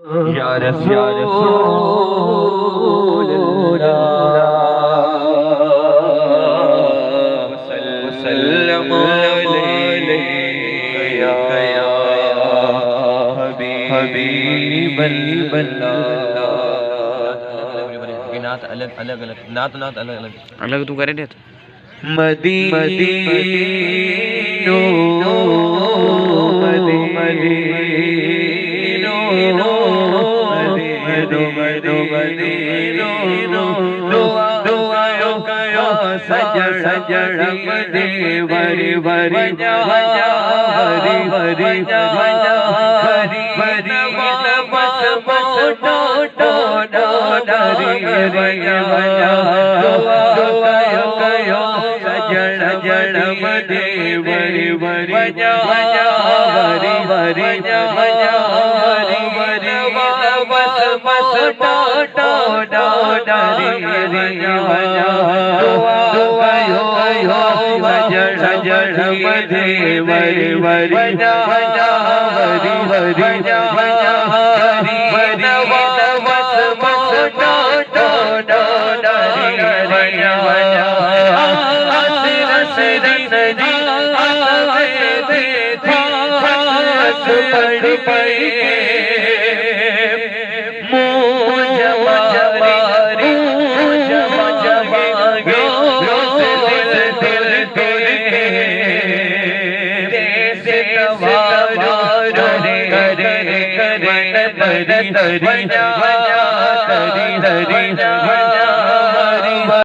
या रसूल अल्लाह वसल्लम अलैका या हबीब अल्लाह। नात अलग अलग अलग नात नात अलग अलग अलग तू करे दे मदीनो सजड़ दे वरी वरी हरी हरी हरी हरी बस बस टो डरी सजड़ दे वरी वरी हरी हरी हरी हरी बस बस टो डरी सजड़ दे वरी वरी हरी हरी बस बस टो पड़ पई हरी हरी